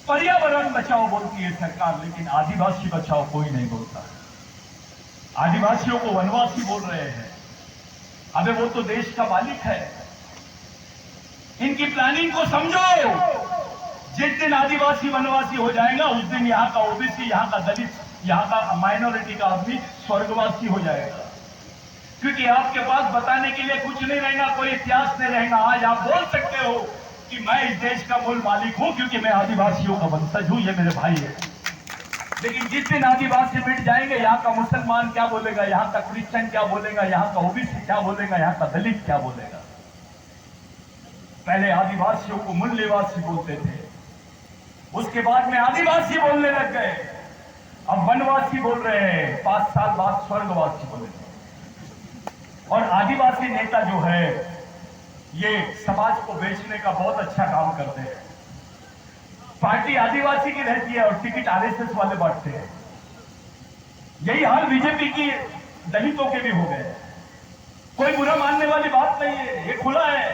पर्यावरण बचाओ बोलती है सरकार, लेकिन आदिवासी बचाओ कोई नहीं बोलता। आदिवासियों को वनवासी बोल रहे हैं। अबे वो तो देश का मालिक है। इनकी प्लानिंग को समझो। जिस दिन आदिवासी वनवासी हो जाएगा उस दिन यहाँ का ओबीसी, यहाँ का दलित, यहाँ का माइनॉरिटी का आदमी स्वर्गवासी हो जाएगा। क्योंकि आपके पास बताने के लिए कुछ नहीं रहेगा, कोई इतिहास नहीं रहेगा। आज आप बोल सकते हो कि मैं इस देश का मूल मालिक हूं क्योंकि मैं आदिवासियों का वंशज हूं, ये मेरे भाई है। लेकिन जिस दिन आदिवासी मिट जाएंगे, यहाँ का मुसलमान क्या बोलेगा, यहाँ का क्रिश्चियन क्या बोलेगा, यहाँ का ओबीसी क्या बोलेगा, यहाँ का दलित क्या बोलेगा। पहले आदिवासियों को मूल्यवासी बोलते थे, उसके बाद में आदिवासी बोलने लग गए, अब वनवासी बोल रहे हैं, 5 साल बाद स्वर्गवासी बोलेंगे। और आदिवासी नेता जो है ये समाज को बेचने का बहुत अच्छा काम करते हैं। पार्टी आदिवासी की रहती है और टिकट आरएसएस वाले बांटते हैं। यही हाल बीजेपी की दलितों के भी हो गए। कोई बुरा मानने वाली बात नहीं है, ये खुला है।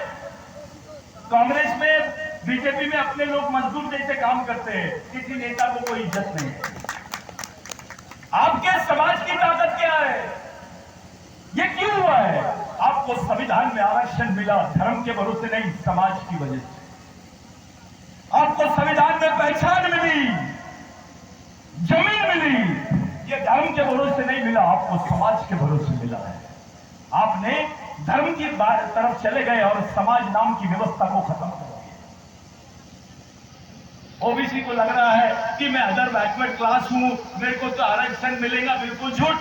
कांग्रेस में, बीजेपी में अपने लोग मजदूर जैसे काम करते हैं, किसी नेता को कोई इज्जत नहीं है। आपके समाज की ताकत क्या है? ये क्यों हुआ है? आपको संविधान में आरक्षण मिला धर्म के भरोसे नहीं, समाज की वजह से। आपको संविधान में पहचान मिली, जमीन मिली, ये धर्म के भरोसे नहीं मिला, आपको समाज के भरोसे मिला है। आपने धर्म की तरफ चले गए और समाज नाम की व्यवस्था को खत्म कर दिया। ओबीसी को लग रहा है कि मैं अदर बैकवर्ड क्लास हूं, मेरे को तो आरक्षण मिलेगा। बिल्कुल झूठ।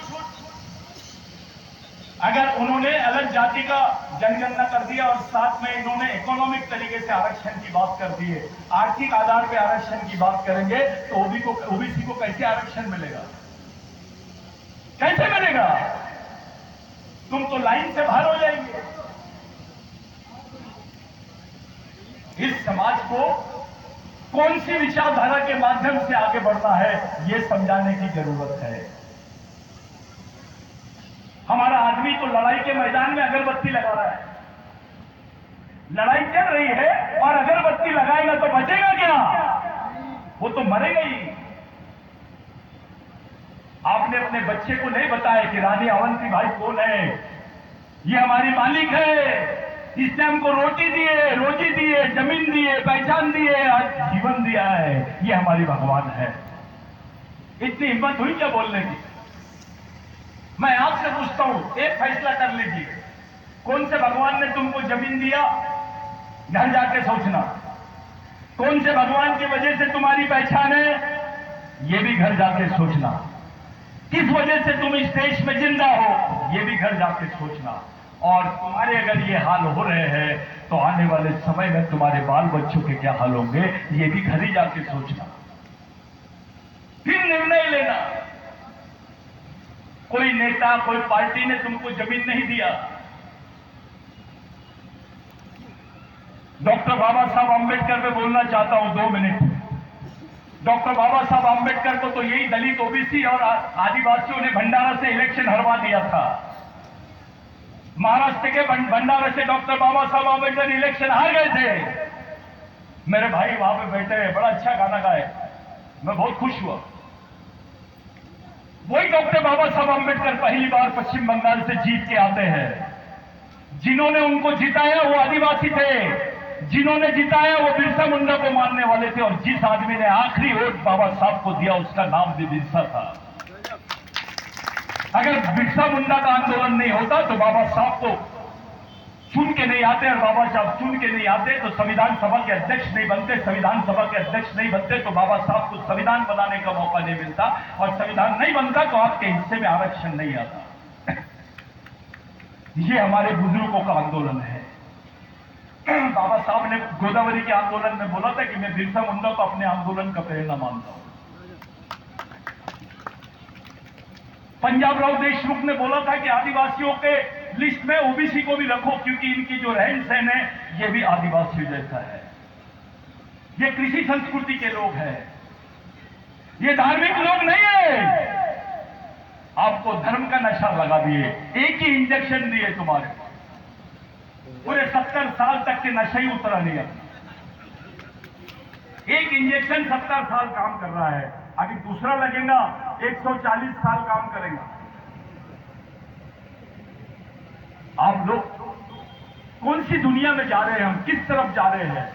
अगर उन्होंने अलग जाति का जनगणना कर दिया और साथ में इन्होंने इकोनॉमिक तरीके से आरक्षण की बात कर दी है, आर्थिक आधार पर आरक्षण की बात करेंगे, तो ओबीसी को कैसे आरक्षण मिलेगा? कैसे मिलेगा? तुम तो लाइन से बाहर हो जाएंगे। इस समाज को कौन सी विचारधारा के माध्यम से आगे बढ़ना है, यह समझाने की जरूरत है। हमारा आदमी तो लड़ाई के मैदान में अगरबत्ती लगा रहा है। लड़ाई चल रही है और अगरबत्ती लगाएगा तो बचेगा क्या? वो तो मरेगा ही। आपने अपने बच्चे को नहीं बताया कि रानी अवंतीबाई कौन है? ये हमारी मालिक है, इसने हमको रोटी दिए, जमीन दिए, पहचान दिए, जीवन दिया है, ये हमारी भगवान है। इतनी हिम्मत हुई क्या बोलने की? मैं आपसे पूछता हूं, एक फैसला कर लीजिए, कौन से भगवान ने तुमको जमीन दिया? घर जाके सोचना। कौन से भगवान की वजह से तुम्हारी पहचान है? ये भी घर जाके सोचना। किस वजह से तुम इस देश में जिंदा हो? ये भी घर जाके सोचना। और तुम्हारे अगर ये हाल हो रहे हैं तो आने वाले समय में तुम्हारे बाल बच्चों के क्या हाल होंगे, ये भी घर ही जाके सोचना, फिर निर्णय लेना। कोई नेता, कोई पार्टी ने तुमको जमीन नहीं दिया। डॉक्टर बाबा साहब आंबेडकर पे बोलना चाहता हूं 2 मिनट। डॉक्टर बाबा साहब आंबेडकर को तो यही दलित, ओबीसी और आदिवासियों ने भंडारा से इलेक्शन हरवा दिया था। महाराष्ट्र के भंडारा से डॉक्टर बाबा साहब आंबेडकर इलेक्शन हार गए थे। मेरे भाई वहां पे बैठे हैं, बड़ा अच्छा गाना गाए, मैं बहुत खुश हुआ। वही डॉक्टर बाबा साहब आंबेडकर पहली बार पश्चिम बंगाल से जीत के आते हैं। जिन्होंने उनको जिताया वो आदिवासी थे, जिन्होंने जिताया वो बिरसा मुंडा को मानने वाले थे, और जिस आदमी ने आखिरी वोट बाबा साहब को दिया उसका नाम भी बिरसा था। अगर बिरसा मुंडा का आंदोलन नहीं होता तो बाबा साहब को चुन के नहीं आते, और बाबा साहब चुन के नहीं आते तो संविधान सभा के अध्यक्ष नहीं बनते, संविधान सभा के अध्यक्ष नहीं बनते तो बाबा साहब को संविधान बनाने का मौका नहीं मिलता, और संविधान नहीं बनता तो आपके हिस्से में आरक्षण नहीं आता। ये हमारे बुजुर्गों का आंदोलन है। बाबा साहब ने गोदावरी के आंदोलन में बोला था कि मैं बिरसा मुंडा को अपने आंदोलन का प्रेरणा मानता हूं। पंजाब राव देशमुख ने बोला था कि आदिवासियों के लिस्ट में ओबीसी को भी रखो क्योंकि इनकी जो रहन सहन है ये भी आदिवासियों जैसा है। ये कृषि संस्कृति के लोग हैं, ये धार्मिक लोग नहीं है। आपको धर्म का नशा लगा दिए, एक ही इंजेक्शन दिए तुम्हारे, पूरे 70 साल तक के नशा ही उतरा नहीं। एक इंजेक्शन 70 साल काम कर रहा है, अभी दूसरा लगेगा 140 साल काम करेगा। आप लोग कौन सी दुनिया में जा रहे हैं, हम किस तरफ जा रहे हैं?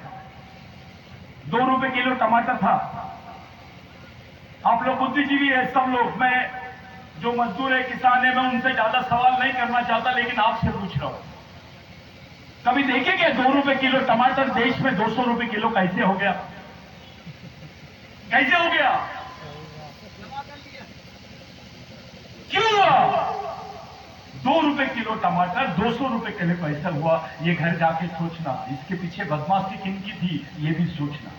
2 रुपए किलो टमाटर था। आप लोग बुद्धिजीवी है सब लोग, मैं जो मजदूर है, किसान है, मैं उनसे ज्यादा सवाल नहीं करना चाहता, लेकिन आपसे पूछ रहा हूं, कभी देखे क्या 2 रुपए किलो टमाटर देश में 200 रुपए किलो कैसे हो गया? कैसे हो गया? क्यों हुआ? 2 रुपए किलो टमाटर 200 रुपए किलो कैसे हुआ? ये घर जाके सोचना, इसके पीछे बदमाशी किनकी थी ये भी सोचना।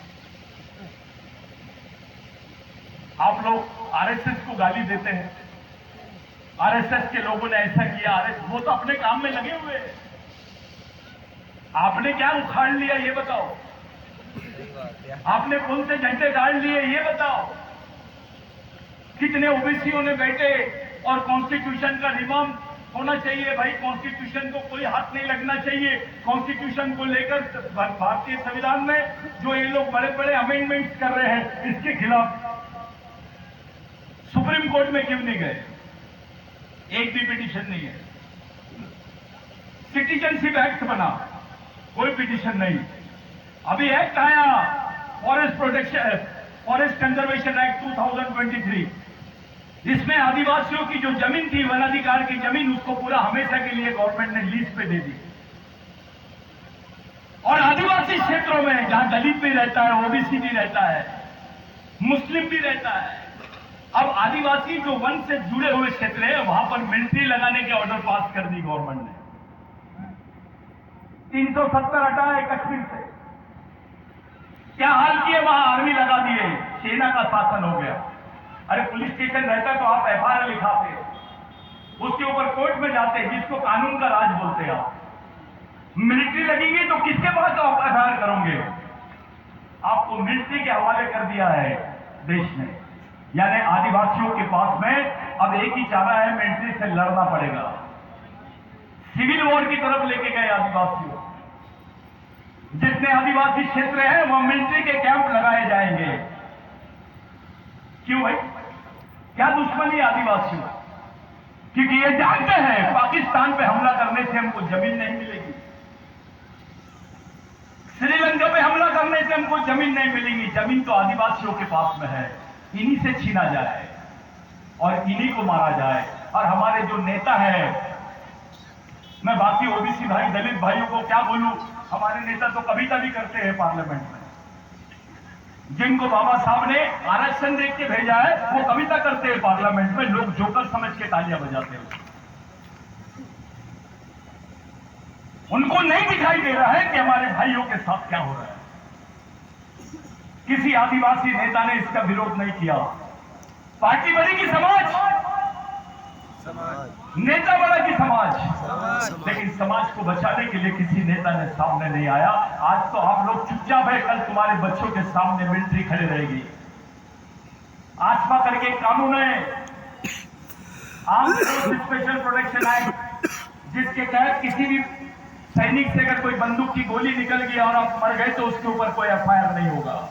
आप लोग आरएसएस को गाली देते हैं, आरएसएस के लोगों ने ऐसा किया, आरएसएस वो तो अपने काम में लगे हुए हैं। आपने क्या उखाड़ लिया ये बताओ? आपने कौन से झंडे गाड़ लिए ये बताओ? कितने ओबीसीओं ने बैठे और कॉन्स्टिट्यूशन का रिफॉर्म होना चाहिए भाई, कॉन्स्टिट्यूशन को कोई हाथ नहीं लगना चाहिए। कॉन्स्टिट्यूशन को लेकर भारतीय संविधान में जो ये लोग बड़े बड़े अमेंडमेंट्स कर रहे हैं, इसके खिलाफ सुप्रीम कोर्ट में क्यों नहीं गए? एक भी पिटीशन नहीं है। सिटीजनशिप एक्ट बना, कोई पिटीशन नहीं। अभी एक्ट आया forest protection, forest conservation act 2023, जिसमें आदिवासियों की जो जमीन थी, वनाधिकार की जमीन, उसको पूरा हमेशा के लिए गवर्नमेंट ने लीज पे दे दी। और आदिवासी क्षेत्रों में जहां दलित भी रहता है, ओबीसी भी रहता है, मुस्लिम भी रहता है, अब आदिवासी जो वन से जुड़े हुए क्षेत्र है, वहां पर मिलिट्री लगाने के ऑर्डर पास कर दी गवर्नमेंट ने। 370 हटा है कश्मीर से, क्या हाल किए? वहां आर्मी लगा दिए, सेना का शासन हो गया। अरे पुलिस स्टेशन रहता तो आप एफआईआर लिखाते, उसके ऊपर कोर्ट में जाते, जिसको कानून का राज बोलते हैं आप। मिलिट्री लगेगी तो किसके पास आप एफआईआर करोगे? आपको मिलिट्री के हवाले कर दिया है देश ने, यानी आदिवासियों के पास में अब एक ही चारा है, मिलिट्री से लड़ना पड़ेगा। सिविल वॉर की तरफ लेके गए आदिवासियों। जितने आदिवासी क्षेत्र हैं वहां मिलिट्री के कैंप लगाए जाएंगे। क्यों भाई? क्या दुश्मनी आदिवासियों? क्योंकि ये जानते हैं पाकिस्तान पे हमला करने से हमको जमीन नहीं मिलेगी, श्रीलंका पे हमला करने से हमको जमीन नहीं मिलेगी। जमीन तो आदिवासियों के पास में है, इन्हीं से छीना जाए और इन्हीं को मारा जाए। और हमारे जो नेता है, मैं बाकी ओबीसी भाई, दलित भाइयों को क्या बोलूं, हमारे नेता तो कविता भी करते हैं पार्लियामेंट में। जिनको बाबा साहब ने आरक्षण देख के भेजा है, वो कविता करते हैं पार्लियामेंट में, लोग जोकर समझ के तालियां बजाते हैं। उनको नहीं दिखाई दे रहा है कि हमारे भाइयों के साथ क्या हो रहा है। किसी आदिवासी नेता ने इसका विरोध नहीं किया। पार्टी बड़ी की समाज, नेता बड़ा की समाज, लेकिन समाज को बचाने के लिए किसी नेता ने सामने नहीं आया। आज तो आप लोग चुपचाप है, कल तुम्हारे बच्चों के सामने मिलिट्री खड़े रहेगी। आसमा करके कानून है, armed forces special protection act, जिसके तहत किसी भी सैनिक से अगर कोई बंदूक की गोली निकल गई और आप मर गए तो उसके ऊपर कोई एफआईआर नहीं होगा।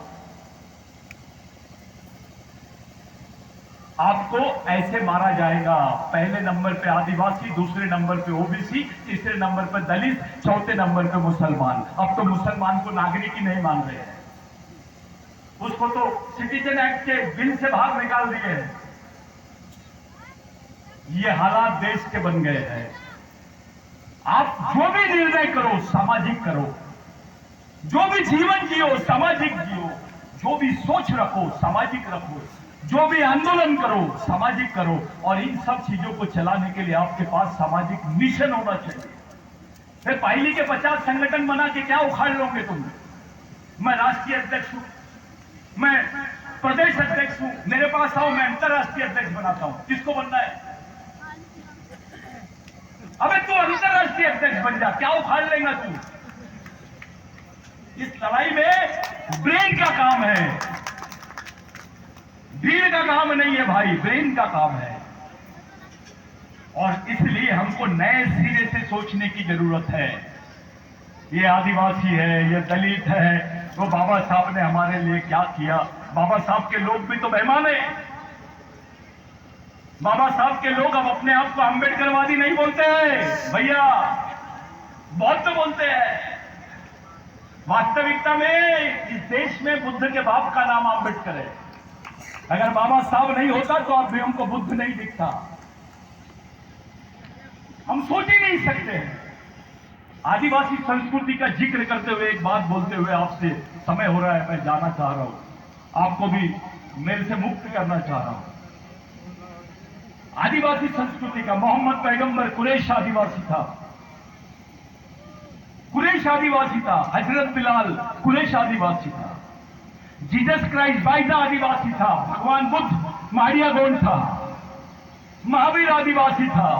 आपको ऐसे मारा जाएगा, पहले नंबर पे आदिवासी, दूसरे नंबर पे ओबीसी, तीसरे नंबर पे दलित, चौथे नंबर पे मुसलमान। अब तो मुसलमान को नागरिक ही नहीं मान रहे हैं, उसको तो सिटीजन एक्ट के बिल से बाहर निकाल दिए हैं। ये हालात देश के बन गए हैं। आप जो भी निर्णय करो सामाजिक करो, जो भी जीवन जियो सामाजिक जियो, जो भी सोच रखो सामाजिक रखो, जो भी आंदोलन करो सामाजिक करो। और इन सब चीजों को चलाने के लिए आपके पास सामाजिक मिशन होना चाहिए। फिर पहली के 50 संगठन बना के क्या उखाड़ लोगे तुम? मैं राष्ट्रीय अध्यक्ष हूं, मैं प्रदेश अध्यक्ष हूं, मेरे पास आओ, मैं अंतरराष्ट्रीय अध्यक्ष बनाता हूं। किसको बनना है? अबे तू अंतरराष्ट्रीय अध्यक्ष बन जा, क्या उखाड़ लेगा तू? इस लड़ाई में ब्रेन का काम है, भीड़ का काम नहीं है भाई, ब्रेन का काम है। और इसलिए हमको नए सिरे से सोचने की जरूरत है। ये आदिवासी है, ये दलित है, वो बाबा साहब ने हमारे लिए क्या किया। बाबा साहब के लोग भी तो मेहमान हैं। बाबा साहब के लोग अब अपने आप को अम्बेडकरवादी नहीं बोलते हैं भैया, बहुत तो बोलते हैं। वास्तविकता में इस देश में बुद्ध के बाप का नाम अम्बेडकर है। अगर बाबा साहब नहीं होता तो अब भी हमको बुद्ध नहीं दिखता। हम सोच ही नहीं सकते हैं। आदिवासी संस्कृति का जिक्र करते हुए एक बात बोलते हुए आपसे समय हो रहा है, मैं जाना चाह रहा हूं, आपको भी मेरे से मुक्त करना चाह रहा हूं। आदिवासी संस्कृति का मोहम्मद पैगंबर कुरैश आदिवासी था, कुरैश आदिवासी था। हजरत बिलाल कुरैश आदिवासी था। जीसस क्राइस्ट बाइजा आदिवासी था। भगवान बुद्ध मारिया गोंड था। महावीर आदिवासी था।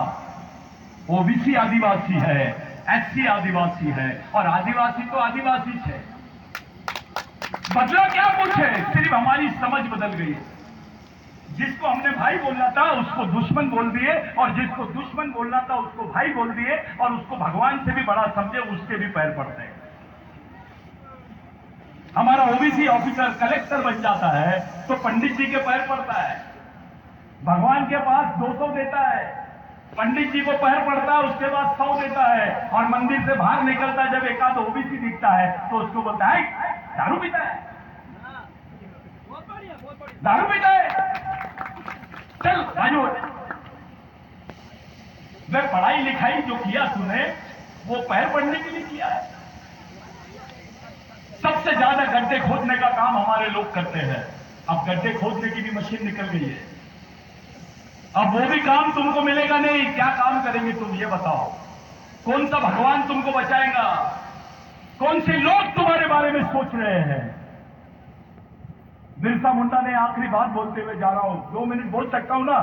ओबीसी आदिवासी है, एससी आदिवासी है, और आदिवासी तो आदिवासी है। बदला क्या कुछ है, सिर्फ हमारी समझ बदल गई है। जिसको हमने भाई बोलना था उसको दुश्मन बोल दिए, और जिसको दुश्मन बोलना था उसको भाई बोल दिए, और उसको भगवान से भी बड़ा समझे, उसके भी पैर पड़ते हैं। हमारा ओबीसी ऑफिसर कलेक्टर बन जाता है तो पंडित जी के पैर पड़ता है। भगवान के पास 200 देता है, पंडित जी को पैर पड़ता है, उसके बाद 100 देता है, और मंदिर से बाहर निकलता है जब एक आध ओबीसी दिखता है तो उसको बोलता है दारू पीता है, दारू पीता है, चल भाइयों। मैं पढ़ाई लिखाई जो किया तूने वो पैर पड़ने के लिए किया है। सबसे ज्यादा गड्ढे खोदने का काम हमारे लोग करते हैं। अब गड्ढे खोदने की भी मशीन निकल गई है। अब वो भी काम तुमको मिलेगा नहीं। क्या काम करेंगे तुम ये बताओ? कौन सा भगवान तुमको बचाएगा? कौन से लोग तुम्हारे बारे में सोच रहे हैं? बिरसा मुंडा ने आखिरी बात बोलते हुए जा रहा हूं, 2 मिनट बोल सकता हूं ना,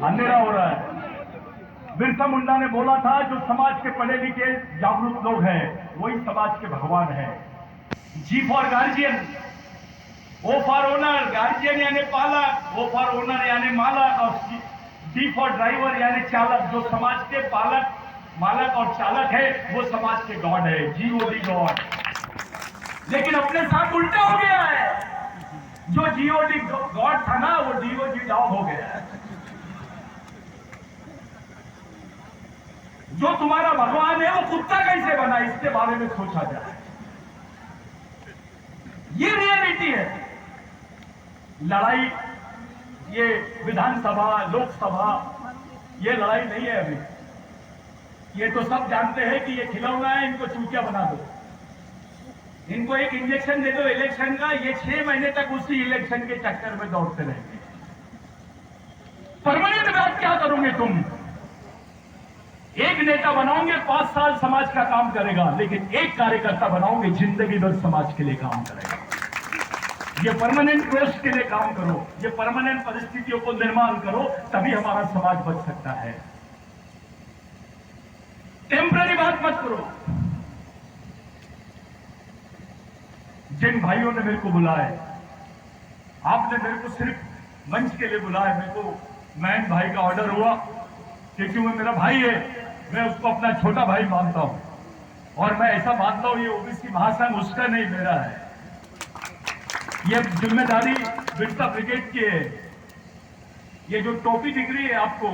अंधेरा हो रहा है। बिरसा मुंडा ने बोला था जो समाज के पढ़े लिखे जागरूक लोग हैं वही समाज के भगवान हैं। G for guardian, O for owner. Guardian यानी पालक, ओ फॉर ओनर यानी मालक, और डी फॉर ड्राइवर यानी चालक। जो समाज के पालक, मालक और चालक है वो समाज के गॉड है, जीओडी गॉड। लेकिन अपने साथ उल्टा हो गया है। जो जीओडी गॉड था ना वो डीओजी डॉग हो गया है। जो तुम्हारा भगवान है वो कुत्ता कैसे बना, इसके बारे में सोचा जाए। ये रियलिटी है। लड़ाई ये विधानसभा, लोकसभा, ये लड़ाई नहीं है अभी। ये तो सब जानते हैं कि ये खिलौना है, इनको चूतिया बना दो, इनको एक इंजेक्शन दे दो इलेक्शन का, ये 6 महीने तक उसी इलेक्शन के चक्कर में दौड़ते रहेंगे। परमानेंट बात क्या करोगे तुम? एक नेता बनाओगे 5 साल समाज का काम करेगा, लेकिन एक कार्यकर्ता बनाओगे जिंदगी भर समाज के लिए काम करेगा। ये परमानेंट रोष के लिए काम करो, ये परमानेंट परिस्थितियों को निर्माण करो, तभी हमारा समाज बच सकता है। टेम्पररी बात मत करो। जिन भाइयों ने मेरे को बुलाया, आपने मेरे को सिर्फ मंच के लिए बुलाया। मेरे को मैन भाई का ऑर्डर हुआ क्योंकि वो मेरा भाई है, मैं उसको अपना छोटा भाई मानता हूं, और मैं ऐसा मानता हूं ये ओबीसी महासंघ उसका नहीं मेरा है। ये जिम्मेदारी बिरसा ब्रिगेड की है। ये जो टोपी दिख रही है आपको,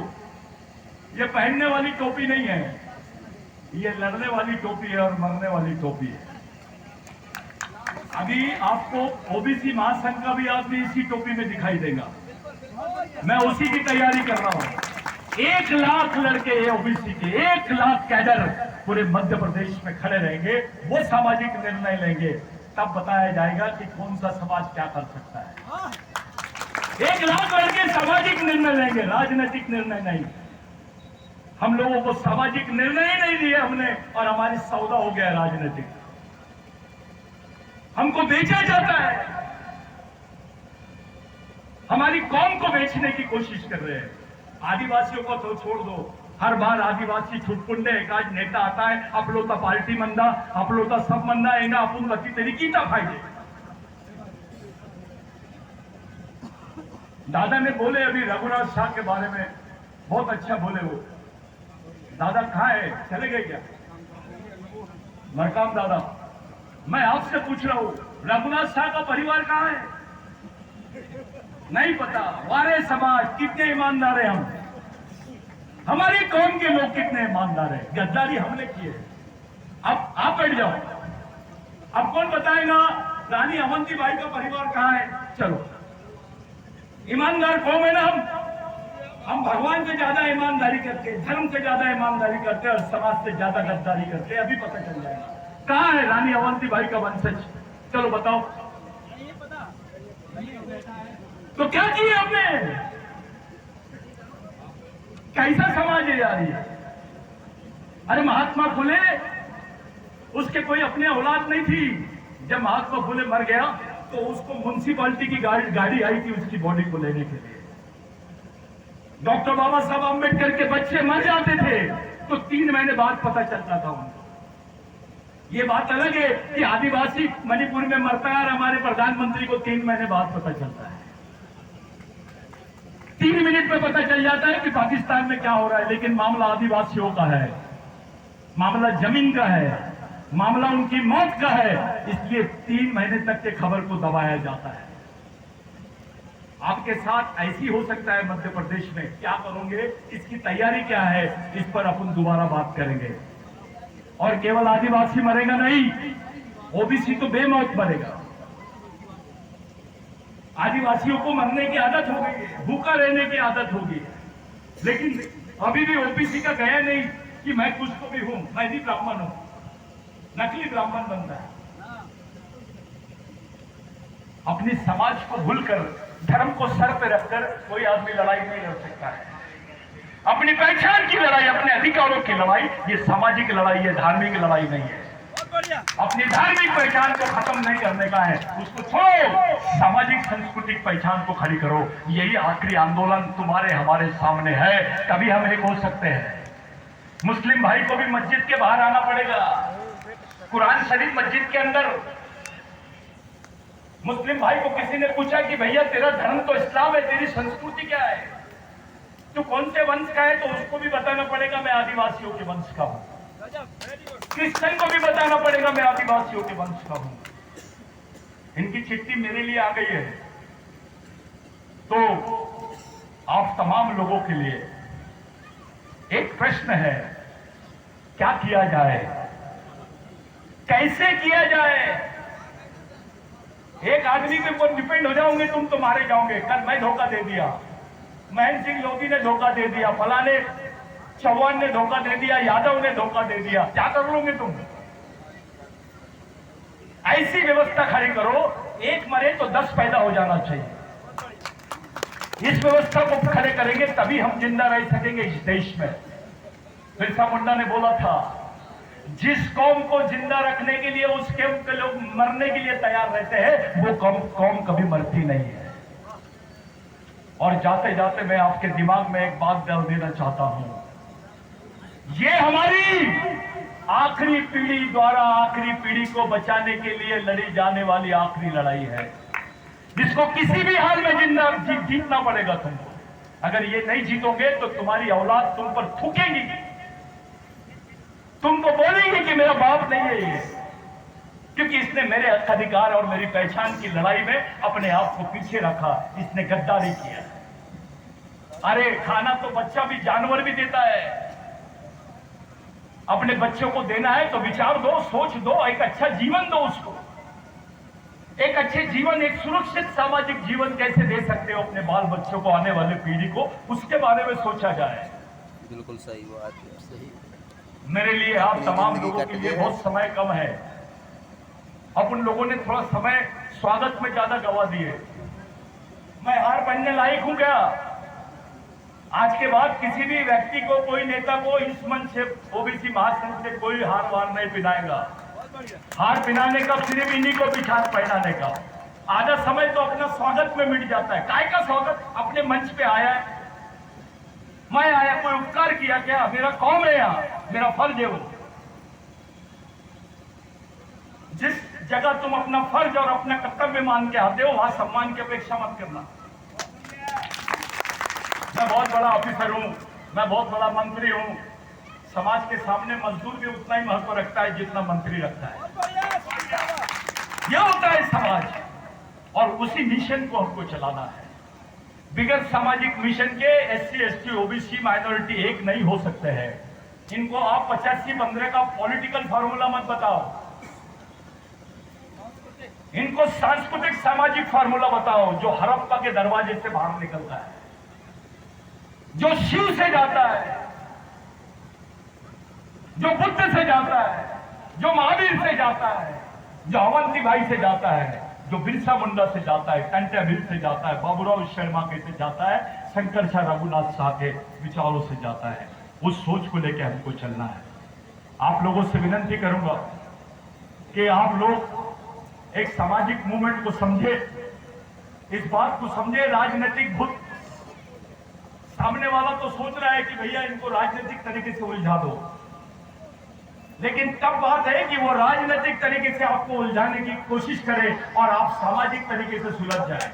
ये पहनने वाली टोपी नहीं है, ये लड़ने वाली टोपी है और मरने वाली टोपी है। अभी आपको ओबीसी महासंघ का भी आदमी इसी टोपी में दिखाई देगा। मैं उसी की तैयारी कर रहा हूं। 1 लाख लड़के ओबीसी के, 1 लाख कैडर पूरे मध्य प्रदेश में खड़े रहेंगे। वो सामाजिक निर्णय लेंगे, तब बताया जाएगा कि कौन सा समाज क्या कर सकता है। 1 लाख लड़के सामाजिक निर्णय लेंगे, राजनीतिक निर्णय नहीं। हम लोगों को सामाजिक निर्णय ही नहीं लिए हमने, और हमारी सौदा हो गया राजनीतिक। हमको बेचा जाता है, हमारी कौम को बेचने की कोशिश कर रहे हैं। आदिवासियों को तो छोड़ दो, हर बार आदिवासी छुटपुंडे एक आज नेता आता है, आपलोता पार्टी मंदा, आपलोता सब मंदा है ना, अपन लकी तेरी कीता फायदे। दादा ने बोले अभी रघुनाथ शाह के बारे में, बहुत अच्छा बोले वो। दादा कहाँ है, चले गए क्या? मरकाम दादा, मैं आपसे पूछ रहा हूं, रघुनाथ शाह का परिवार कहाँ है? नहीं पता। वारे समाज कितने ईमानदार हैं हम, हमारी कौम के लोग कितने ईमानदार हैं। गद्दारी हमने की है। अब आप बैठ जाओ, अब कौन बताएगा रानी अवंतीबाई का परिवार कहाँ है? चलो, ईमानदार कौम है ना हम भगवान से ज्यादा ईमानदारी करते, धर्म से ज्यादा ईमानदारी करते और समाज से ज्यादा गद्दारी करते। अभी पता चल जाएगा कहाँ है रानी अवंतीबाई का वंशज। चलो बताओ। तो क्या किए हमने? कैसा समाज है यार ये? अरे महात्मा फुले, उसके कोई अपने औलाद नहीं थी। जब महात्मा फुले मर गया तो उसको म्युनिसिपैलिटी की गाड़ी आई थी उसकी बॉडी को लेने के लिए। डॉक्टर बाबा साहब अम्बेडकर के बच्चे मर जाते थे तो 3 महीने बाद पता चलता था उनको। ये बात अलग है कि आदिवासी मणिपुर में मरता है और हमारे प्रधानमंत्री को 3 महीने बाद पता चलता है। 3 मिनट में पता चल जाता है कि पाकिस्तान में क्या हो रहा है। लेकिन मामला आदिवासियों का है, मामला जमीन का है, मामला उनकी मौत का है, इसलिए 3 महीने तक के खबर को दबाया जाता है। आपके साथ ऐसी हो सकता है मध्य प्रदेश में, क्या करोगे, इसकी तैयारी क्या है, इस पर अपन दोबारा बात करेंगे। और केवल आदिवासी मरेगा नहीं, ओबीसी तो बेमौत मरेगा। आदिवासियों को मरने की आदत हो गई है, भूखा रहने की आदत होगी, लेकिन अभी भी ओबीसी का गया नहीं कि मैं कुछ तो भी हूं, मैं भी ब्राह्मण हूं। नकली ब्राह्मण बनता है। अपनी समाज को भूलकर, धर्म को सर पे रखकर कोई आदमी लड़ाई नहीं लड़ सकता है। अपनी पहचान की लड़ाई, अपने अधिकारों की लड़ाई, ये सामाजिक लड़ाई है, धार्मिक लड़ाई नहीं है। अपनी धार्मिक पहचान को खत्म नहीं करने का है, उसको छोड़ो, सामाजिक सांस्कृतिक पहचान को खड़ी करो। यही आखिरी आंदोलन तुम्हारे हमारे सामने है, तभी हम एक हो सकते हैं। मुस्लिम भाई को भी मस्जिद के बाहर आना पड़ेगा। कुरान शरीफ मस्जिद के अंदर, मुस्लिम भाई को किसी ने पूछा कि भैया तेरा धर्म तो इस्लाम है, तेरी संस्कृति क्या है, तू कौन से वंश का है, तो उसको भी बताना पड़ेगा मैं आदिवासियों के वंश का हूं। क्रिश्चियन को भी बताना पड़ेगा मैं आदिवासियों के वंश का हूं। इनकी चिट्ठी मेरे लिए आ गई है, तो आप तमाम लोगों के लिए एक प्रश्न है, क्या किया जाए, कैसे किया जाए? एक आदमी के ऊपर डिपेंड हो जाओगे तुम तो मारे जाओगे। कल मैं धोखा दे दिया, महेंद्र सिंह लोधी ने धोखा दे दिया, फलाने चौहान ने धोखा दे दिया, यादव ने धोखा दे दिया, क्या कर लोगे तुम? ऐसी व्यवस्था खड़ी करो, एक मरे तो 10 पैदा हो जाना चाहिए। इस व्यवस्था को खड़े करेंगे तभी हम जिंदा रह सकेंगे इस देश में। बिरसा मुंडा ने बोला था, जिस कौम को जिंदा रखने के लिए उस कौम के लोग मरने के लिए तैयार रहते हैं, वो कौम कभी मरती नहीं है। और जाते जाते मैं आपके दिमाग में एक बात डाल देना चाहता हूं, ये हमारी आखिरी पीढ़ी द्वारा आखिरी पीढ़ी को बचाने के लिए लड़ी जाने वाली आखिरी लड़ाई है, जिसको किसी भी हाल में जिंदा जीतना पड़ेगा तुमको। अगर ये नहीं जीतोगे तो तुम्हारी औलाद तुम पर थूकेगी, तुमको बोलेंगे कि मेरा बाप नहीं है ये, क्योंकि इसने मेरे हक अधिकार और मेरी पहचान की लड़ाई में अपने आप को पीछे रखा, इसने गद्दारी किया। अरे खाना तो बच्चा भी, जानवर भी देता है। अपने बच्चों को देना है तो विचार दो, सोच दो, एक अच्छा जीवन दो उसको। एक अच्छे जीवन, एक सुरक्षित सामाजिक जीवन कैसे दे सकते हो अपने बाल बच्चों को, आने वाले पीढ़ी को, उसके बारे में सोचा जाए। बिल्कुल सही बात है, सही। मेरे लिए आप तमाम लोगों के लिए बहुत समय कम है। अब उन लोगों ने थोड़ा समय स्वागत में ज्यादा गवा दिए। मैं हार बनने लायक हूं क्या? आज के बाद किसी भी व्यक्ति को, कोई नेता को इस मंच से, ओबीसी महासंघ से कोई हार वार नहीं पिलाएगा। हार पिलाने का सिर्फ इन्हीं को पिछाड़ पहनाने का। आधा समय तो अपना स्वागत में मिट जाता है। काय का स्वागत? अपने मंच पे आया, मैं आया, कोई उपकार किया क्या? मेरा कौम है यहाँ, मेरा फर्ज है वो। जिस जगह तुम अपना फर्ज और अपना कर्तव्य मान के आते हो, वहां सम्मान की अपेक्षा मत करना। मैं बहुत बड़ा ऑफिसर हूं, मैं बहुत बड़ा मंत्री हूं, समाज के सामने मजदूर भी उतना ही महत्व रखता है जितना मंत्री रखता है। ये होता है समाज, और उसी मिशन को हमको चलाना है। बिगैर सामाजिक मिशन के SC ST OBC माइनॉरिटी एक नहीं हो सकते हैं। इनको आप 85-15 का पॉलिटिकल फार्मूला मत बताओ, इनको सांस्कृतिक सामाजिक फार्मूला बताओ जो हड़प्पा के दरवाजे से बाहर निकलता है, जो शिव से जाता है, जो बुद्ध से जाता है, जो महावीर से जाता है, जो अवंती भाई से जाता है, जो बिरसा मुंडा से जाता है, टंटा बिल से जाता है, बाबूराव शर्मा के से जाता है, शंकर शाह रघुनाथ शाह के विचारों से जाता है। उस सोच को लेकर हमको चलना है। आप लोगों से विनती करूंगा कि आप लोग एक सामाजिक मूवमेंट को समझे, इस बात को समझे। राजनीतिक भूत सामने वाला तो सोच रहा है कि भैया इनको राजनीतिक तरीके से उलझा दो, लेकिन तब बात है कि वो राजनीतिक तरीके से आपको उलझाने की कोशिश करे और आप सामाजिक तरीके से सुलझ जाए।